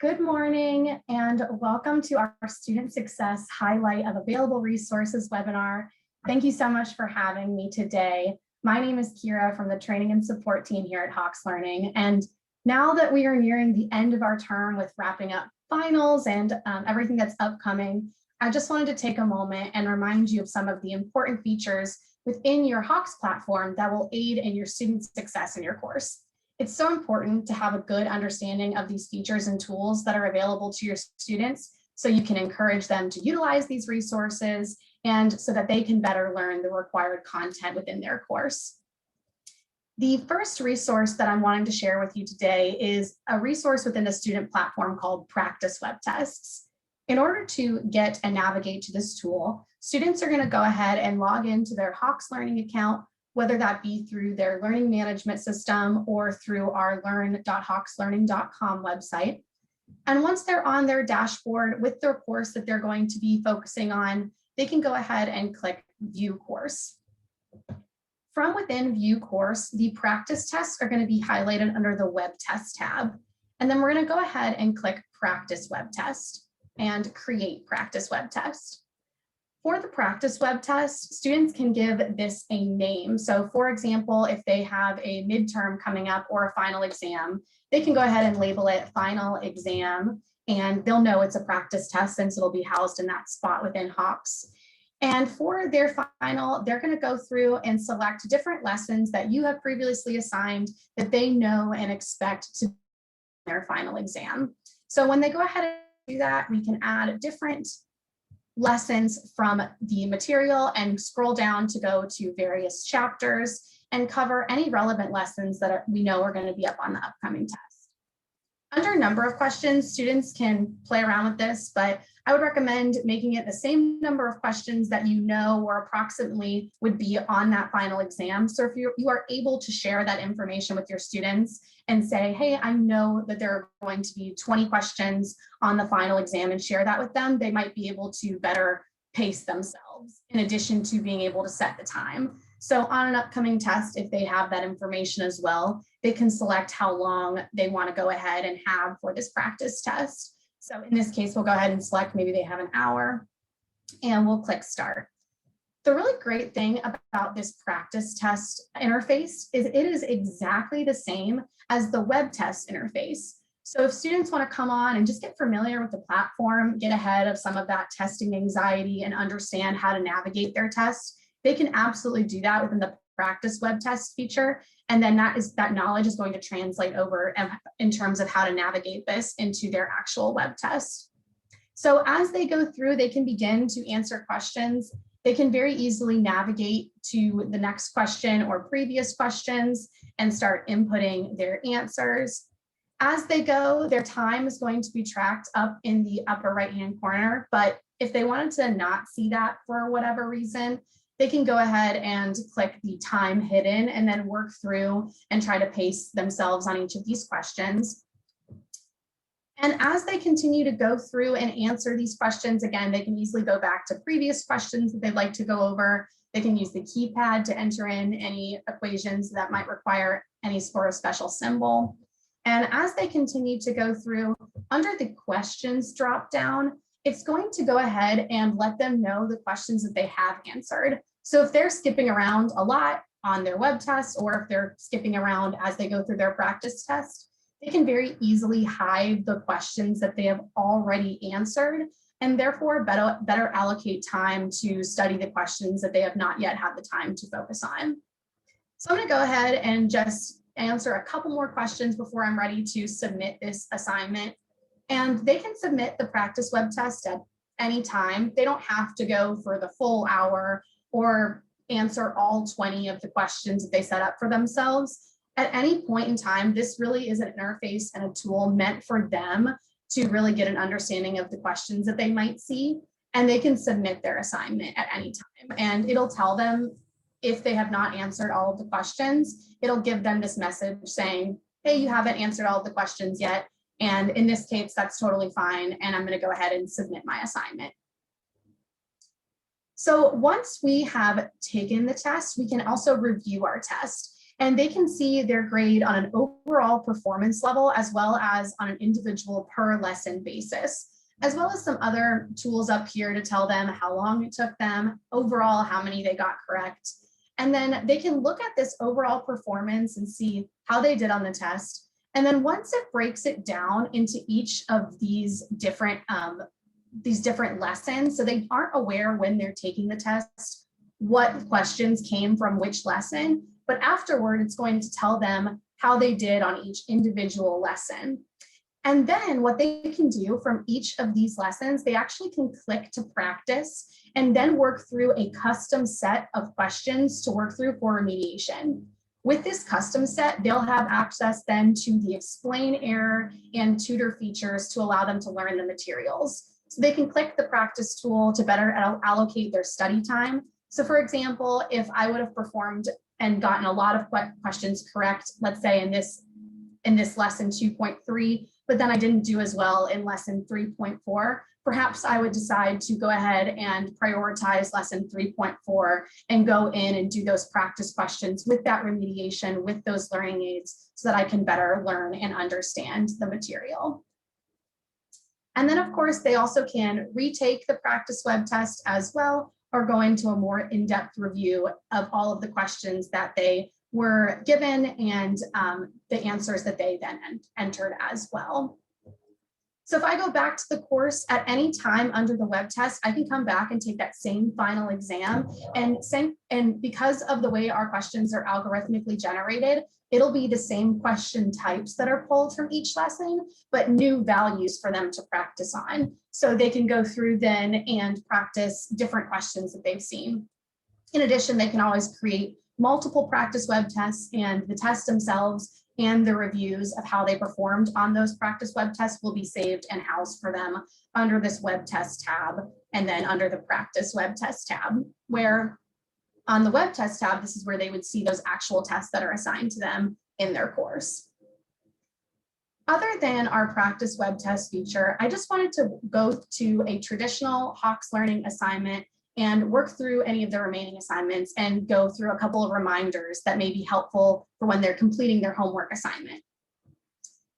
Good morning and welcome to our Student Success Highlight of Available Resources webinar. Thank you so much for having me today. My name is Kira from the Training and Support team here at Hawks Learning. And now that we are nearing the end of our term with wrapping up finals and everything that's upcoming, I just wanted to take a moment and remind you of some of the important features within your Hawks platform that will aid in your student success in your course. It's so important to have a good understanding of these features and tools that are available to your students so you can encourage them to utilize these resources and so that they can better learn the required content within their course. The first resource that I'm wanting to share with you today is a resource within the student platform called Practice Web Tests. In order to get and navigate to this tool, students are going to go ahead and log into their Hawks Learning account, whether that be through their learning management system or through our learn.hawkslearning.com website. And once they're on their dashboard with their course that they're going to be focusing on, they can go ahead and click View Course. From within View Course, the practice tests are going to be highlighted under the Web Test tab. And then we're going to go ahead and click Practice Web Test and create Practice Web Test. For the practice web test, students can give this a name. So for example, if they have a midterm coming up or a final exam, they can go ahead and label it final exam, and they'll know it's a practice test since it'll be housed in that spot within Hawks. And for their final, they're going to go through and select different lessons that you have previously assigned that they know and expect to be their final exam. So when they go ahead and do that, we can add different lessons from the material and scroll down to go to various chapters and cover any relevant lessons that we know are going to be up on the upcoming test. Under number of questions, students can play around with this, but I would recommend making it the same number of questions that you know or approximately would be on that final exam. So if you are able to share that information with your students and say, hey, I know that there are going to be 20 questions on the final exam, and share that with them, they might be able to better pace themselves in addition to being able to set the time. So on an upcoming test, if they have that information as well, they can select how long they want to go ahead and have for this practice test. So in this case, we'll go ahead and select maybe they have an hour, and we'll click Start. The really great thing about this practice test interface is it is exactly the same as the web test interface. So if students want to come on and just get familiar with the platform, get ahead of some of that testing anxiety and understand how to navigate their test, they can absolutely do that within the practice web test feature. And then that knowledge is going to translate over in terms of how to navigate this into their actual web test. So as they go through, they can begin to answer questions. They can very easily navigate to the next question or previous questions and start inputting their answers. As they go, their time is going to be tracked up in the upper right-hand corner, but if they wanted to not see that for whatever reason, they can go ahead and click the time hidden and then work through and try to pace themselves on each of these questions. And as they continue to go through and answer these questions, again, they can easily go back to previous questions that they'd like to go over. They can use the keypad to enter in any equations that might require any sort of special symbol. And as they continue to go through, under the questions drop down, it's going to go ahead and let them know the questions that they have answered. So if they're skipping around a lot on their web test, or if they're skipping around as they go through their practice test, they can very easily hide the questions that they have already answered, and therefore better allocate time to study the questions that they have not yet had the time to focus on. So I'm going to go ahead and just answer a couple more questions before I'm ready to submit this assignment. And they can submit the practice web test at any time. They don't have to go for the full hour or answer all 20 of the questions that they set up for themselves. At any point in time, this really is an interface and a tool meant for them to really get an understanding of the questions that they might see, and they can submit their assignment at any time. And it'll tell them if they have not answered all of the questions, it'll give them this message saying, hey, you haven't answered all of the questions yet. And in this case, that's totally fine. And I'm going to go ahead and submit my assignment. So once we have taken the test, we can also review our test. And they can see their grade on an overall performance level as well as on an individual per lesson basis, as well as some other tools up here to tell them how long it took them, overall how many they got correct. And then they can look at this overall performance and see how they did on the test. And then once it breaks it down into each of these different lessons, so they aren't aware when they're taking the test what questions came from which lesson, but afterward it's going to tell them how they did on each individual lesson. And then what they can do from each of these lessons, they actually can click to practice and then work through a custom set of questions to work through for remediation. With this custom set, they'll have access then to the explain error and tutor features to allow them to learn the materials. So they can click the practice tool to better allocate their study time. So for example, if I would have performed and gotten a lot of questions correct, let's say in this lesson 2.3, but then I didn't do as well in lesson 3.4, perhaps I would decide to go ahead and prioritize lesson 3.4 and go in and do those practice questions with that remediation, with those learning aids, so that I can better learn and understand the material. And then of course, they also can retake the practice web test as well, or go into a more in-depth review of all of the questions that they were given and the answers that they then entered as well. So if I go back to the course at any time under the web test, I can come back and take that same final exam, and because of the way our questions are algorithmically generated, it'll be the same question types that are pulled from each lesson, but new values for them to practice on. So they can go through then and practice different questions that they've seen. In addition, they can always create multiple practice web tests, and the tests themselves and the reviews of how they performed on those practice web tests will be saved and housed for them under this web test tab, and then under the practice web test tab, where on the web test tab, this is where they would see those actual tests that are assigned to them in their course. Other than our practice web test feature, I just wanted to go to a traditional Hawks Learning assignment and work through any of the remaining assignments and go through a couple of reminders that may be helpful for when they're completing their homework assignment.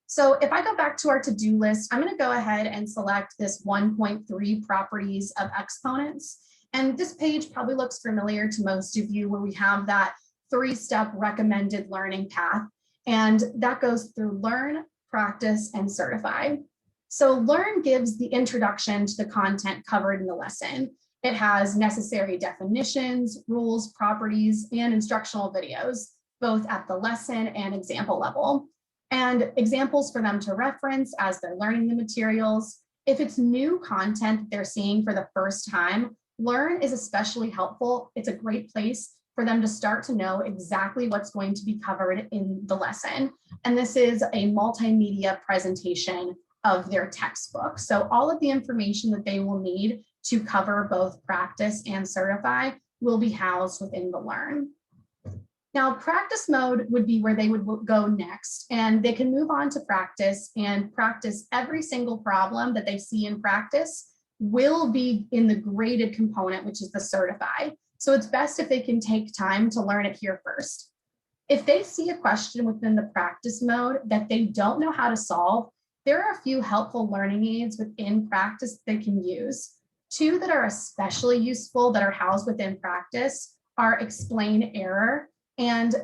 So if I go back to our to-do list, I'm going to go ahead and select this 1.3 properties of exponents. And this page probably looks familiar to most of you, where we have that 3-step recommended learning path. And that goes through learn, practice, and certify. So learn gives the introduction to the content covered in the lesson. It has necessary definitions, rules, properties, and instructional videos, both at the lesson and example level, and examples for them to reference as they're learning the materials. If it's new content that they're seeing for the first time, Learn is especially helpful. It's a great place for them to start to know exactly what's going to be covered in the lesson. And this is a multimedia presentation of their textbook. So all of the information that they will need to cover both practice and certify will be housed within the Learn. Now, practice mode would be where they would go next, and they can move on to practice and practice every single problem that they see in practice will be in the graded component, which is the certify. So it's best if they can take time to learn it here first. If they see a question within the practice mode that they don't know how to solve, there are a few helpful learning aids within practice they can use. Two that are especially useful that are housed within practice are explain error and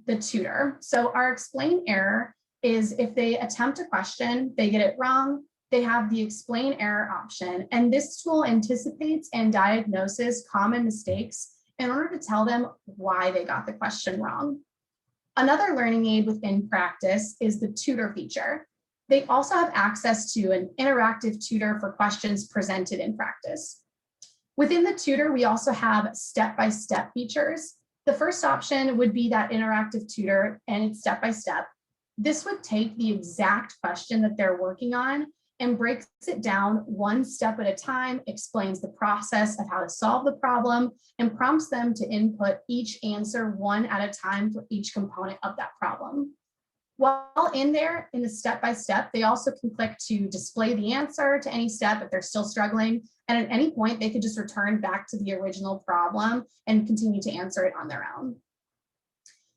the tutor. So our explain error is if they attempt a question, they get it wrong, they have the explain error option. And this tool anticipates and diagnoses common mistakes in order to tell them why they got the question wrong. Another learning aid within practice is the tutor feature. They also have access to an interactive tutor for questions presented in practice. Within the tutor, we also have step-by-step features. The first option would be that interactive tutor, and it's step-by-step. This would take the exact question that they're working on and breaks it down one step at a time, explains the process of how to solve the problem, and prompts them to input each answer one at a time for each component of that problem. While in there, in the step-by-step, they also can click to display the answer to any step if they're still struggling. And at any point, they could just return back to the original problem and continue to answer it on their own.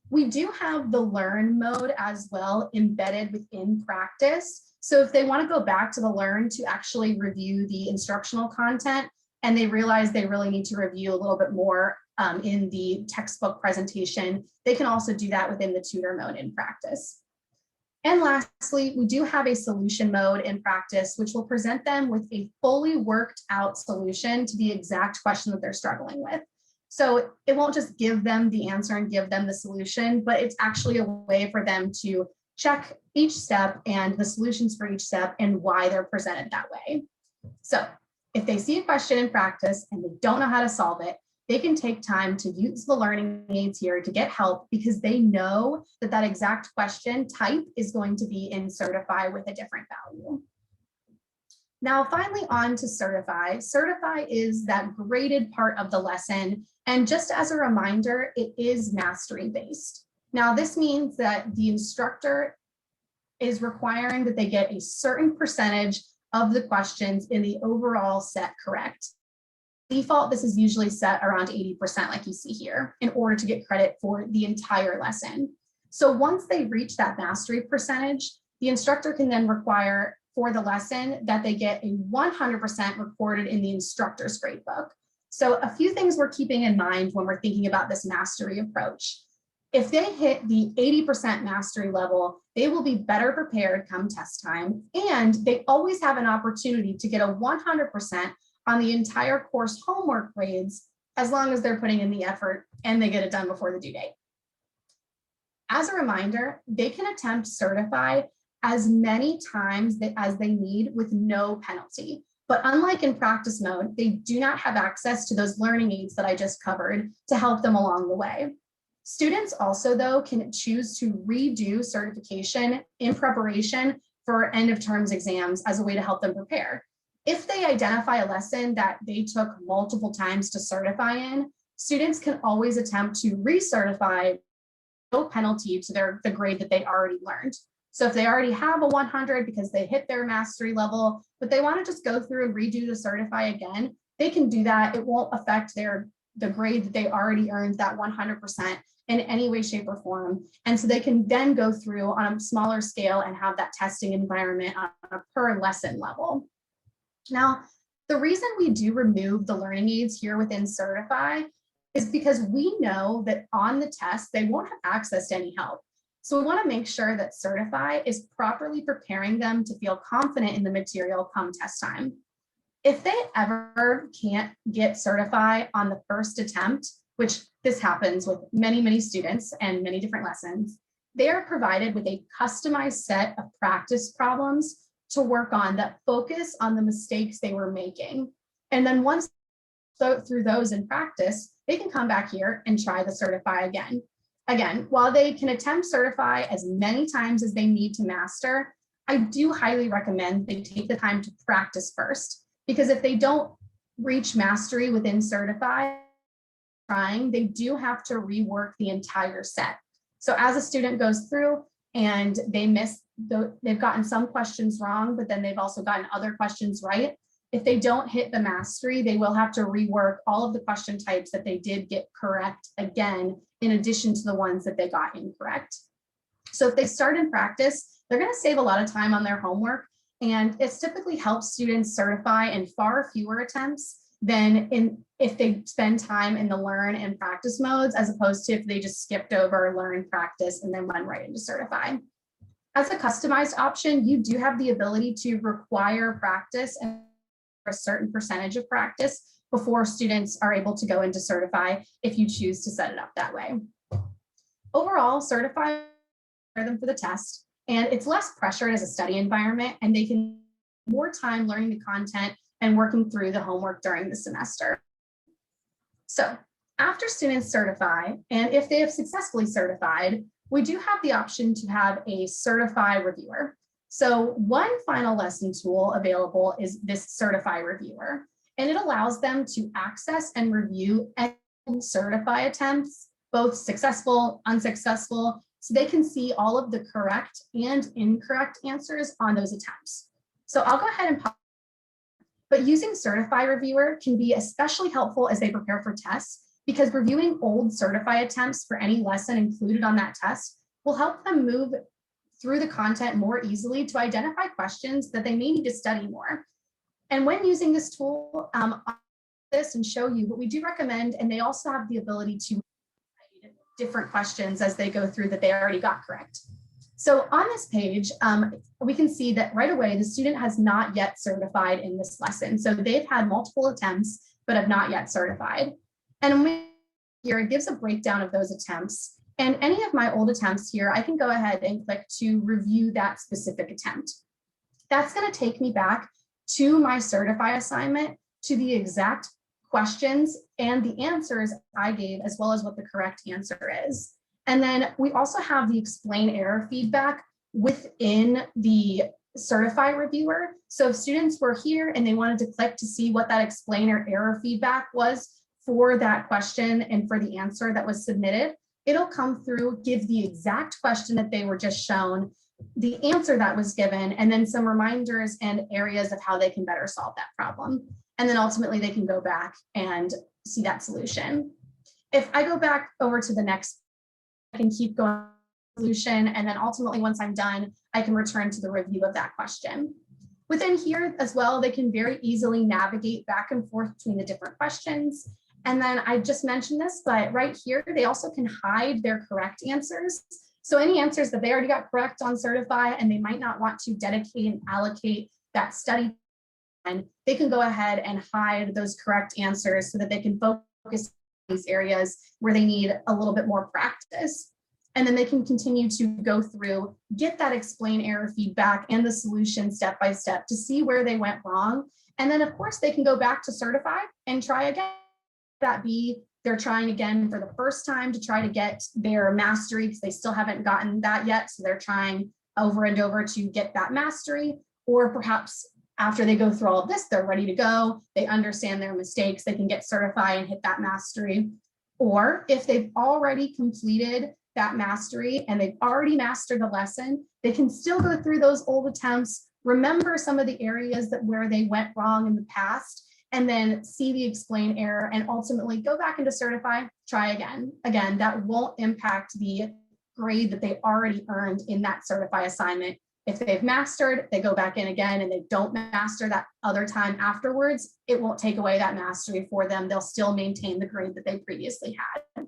We do have the learn mode as well embedded within practice. So if they want to go back to the learn to actually review the instructional content and they realize they really need to review a little bit more in the textbook presentation, they can also do that within the tutor mode in practice. And lastly, we do have a solution mode in practice, which will present them with a fully worked out solution to the exact question that they're struggling with. So it won't just give them the answer and give them the solution, but it's actually a way for them to check each step and the solutions for each step and why they're presented that way. So if they see a question in practice and they don't know how to solve it, they can take time to use the learning aids here to get help because they know that that exact question type is going to be in Certify with a different value. Now, finally on to Certify. Certify is that graded part of the lesson. And just as a reminder, it is mastery based. Now, this means that the instructor is requiring that they get a certain percentage of the questions in the overall set correct. Default, this is usually set around 80% like you see here in order to get credit for the entire lesson. So once they reach that mastery percentage, the instructor can then require for the lesson that they get a 100% recorded in the instructor's gradebook. So a few things we're keeping in mind when we're thinking about this mastery approach. If they hit the 80% mastery level, they will be better prepared come test time, and they always have an opportunity to get a 100% on the entire course homework grades, as long as they're putting in the effort and they get it done before the due date. As a reminder, they can attempt Certify as many times as they need with no penalty. But unlike in practice mode, they do not have access to those learning aids that I just covered to help them along the way. Students also, though, can choose to redo certification in preparation for end of terms exams as a way to help them prepare. If they identify a lesson that they took multiple times to certify in, students can always attempt to recertify no penalty to the grade that they already learned. So if they already have a 100 because they hit their mastery level, but they want to just go through and redo the certify again, they can do that. It won't affect the grade that they already earned, that 100%, in any way, shape, or form. And so they can then go through on a smaller scale and have that testing environment on a per lesson level. Now, the reason we do remove the learning aids here within Certify is because we know that on the test, they won't have access to any help. So we want to make sure that Certify is properly preparing them to feel confident in the material come test time. If they ever can't get Certify on the first attempt, which this happens with many, many students and many different lessons, they are provided with a customized set of practice problems to work on that focus on the mistakes they were making. And then once through those in practice, they can come back here and try the Certify again. Again, while they can attempt Certify as many times as they need to master, I do highly recommend they take the time to practice first, because if they don't reach mastery within Certify, they do have to rework the entire set. So as a student goes through and they've gotten some questions wrong, but then they've also gotten other questions right. If they don't hit the mastery, they will have to rework all of the question types that they did get correct again, in addition to the ones that they got incorrect. So if they start in practice, they're going to save a lot of time on their homework, and it's typically helps students certify in far fewer attempts than if they spend time in the learn and practice modes, as opposed to if they just skipped over learn, practice, and then went right into certify. As a customized option, you do have the ability to require practice and a certain percentage of practice before students are able to go into certify if you choose to set it up that way. Overall, certify them for the test, and it's less pressured as a study environment, and they can spend more time learning the content and working through the homework during the semester. So after students certify, and if they have successfully certified, we do have the option to have a certify reviewer. So one final lesson tool available is this certify reviewer, and it allows them to access and review and certify attempts, both successful, unsuccessful, so they can see all of the correct and incorrect answers on those attempts. So I'll go ahead and pause. But using Certify Reviewer can be especially helpful as they prepare for tests, because reviewing old certify attempts for any lesson included on that test will help them move through the content more easily to identify questions that they may need to study more. And when using this tool, this and show you what we do recommend, and they also have the ability to write different questions as they go through that they already got correct. So on this page, we can see that right away, the student has not yet certified in this lesson. So they've had multiple attempts, but have not yet certified. And here it gives a breakdown of those attempts. And any of my old attempts here, I can go ahead and click to review that specific attempt. That's going to take me back to my certify assignment, to the exact questions and the answers I gave, as well as what the correct answer is. And then we also have the explain error feedback within the certify reviewer. So if students were here and they wanted to click to see what that explain or error feedback was for that question and for the answer that was submitted, it'll come through, give the exact question that they were just shown, the answer that was given, and then some reminders and areas of how they can better solve that problem. And then ultimately they can go back and see that solution. If I go back over to the next, I can keep going solution, and then ultimately once I'm done, I can return to the review of that question. Within here as well, they can very easily navigate back and forth between the different questions. And then I just mentioned this, but right here, they also can hide their correct answers. So any answers that they already got correct on certify and they might not want to dedicate and allocate that study, and they can go ahead and hide those correct answers so that they can focus on these areas where they need a little bit more practice. And then they can continue to go through, get that explain error feedback and the solution step by step to see where they went wrong. And then of course they can go back to certify and try again. That be they're trying again for the first time to try to get their mastery because they still haven't gotten that yet. So they're trying over and over to get that mastery, or perhaps after they go through all of this, they're ready to go. They understand their mistakes. They can get certified and hit that mastery. Or if they've already completed that mastery and they've already mastered the lesson, they can still go through those old attempts, remember some of the areas that where they went wrong in the past, and then see the explain error and ultimately go back into certify, try again. Again, that won't impact the grade that they already earned in that certify assignment. If they've mastered, they go back in again and they don't master that other time afterwards, it won't take away that mastery for them. They'll still maintain the grade that they previously had.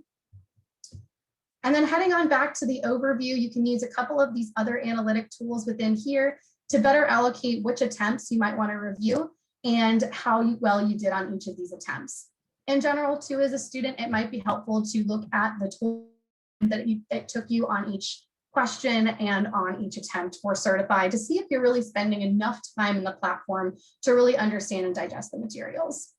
And then heading on back to the overview, you can use a couple of these other analytic tools within here to better allocate which attempts you might want to review and how well you did on each of these attempts. In general, too, as a student, it might be helpful to look at the tool that it took you on each question and on each attempt for certify to see if you're really spending enough time in the platform to really understand and digest the materials.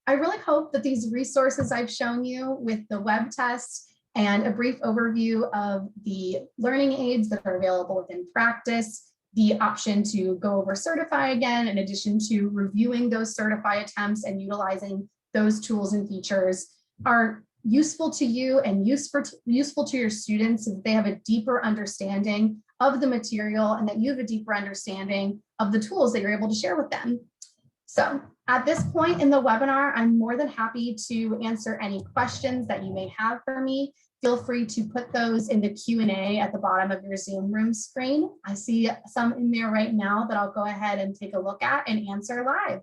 I really hope that these resources I've shown you with the web test and a brief overview of the learning aids that are available within practice, the option to go over certify again, in addition to reviewing those certify attempts and utilizing those tools and features, are useful to you and useful to your students so that they have a deeper understanding of the material and that you have a deeper understanding of the tools that you're able to share with them. So at this point in the webinar, I'm more than happy to answer any questions that you may have for me. Feel free to put those in the Q&A at the bottom of your Zoom room screen. I see some in there right now that I'll go ahead and take a look at and answer live.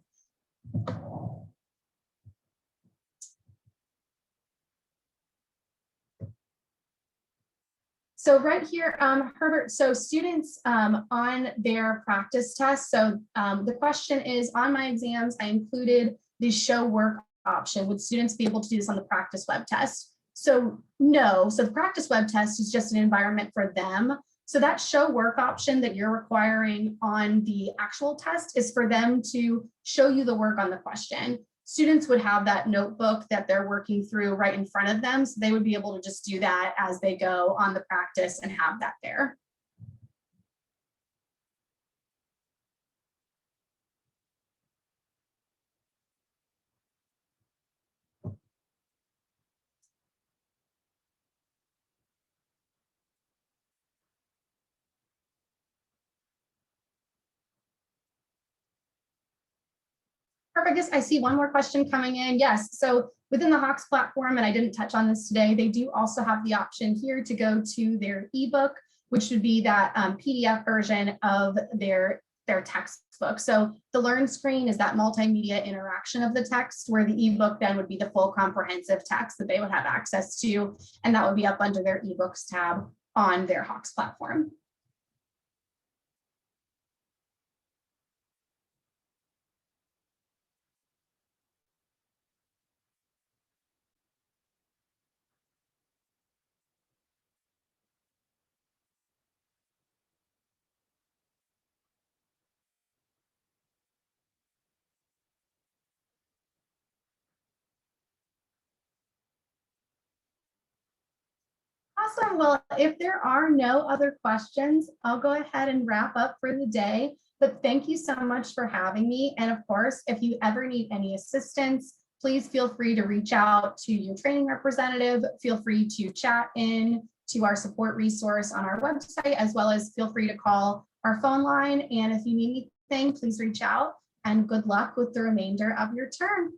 So right here, Herbert, so students on their practice test. So the question is, on my exams, I included the show work option. Would students be able to do this on the practice web test? So no, so the practice web test is just an environment for them. So that show work option that you're requiring on the actual test is for them to show you the work on the question. Students would have that notebook that they're working through right in front of them. So they would be able to just do that as they go on the practice and have that there. Perfect. Yes, I see one more question coming in. Yes. So within the Hawks platform, and I didn't touch on this today, they do also have the option here to go to their ebook, which would be that PDF version of their textbook. So the Learn screen is that multimedia interaction of the text, where the ebook then would be the full comprehensive text that they would have access to, and that would be up under their ebooks tab on their Hawks platform. Awesome. Well, if there are no other questions, I'll go ahead and wrap up for the day. But thank you so much for having me. And of course, if you ever need any assistance, please feel free to reach out to your training representative. Feel free to chat in to our support resource on our website, as well as feel free to call our phone line. And if you need anything, please reach out, and good luck with the remainder of your term.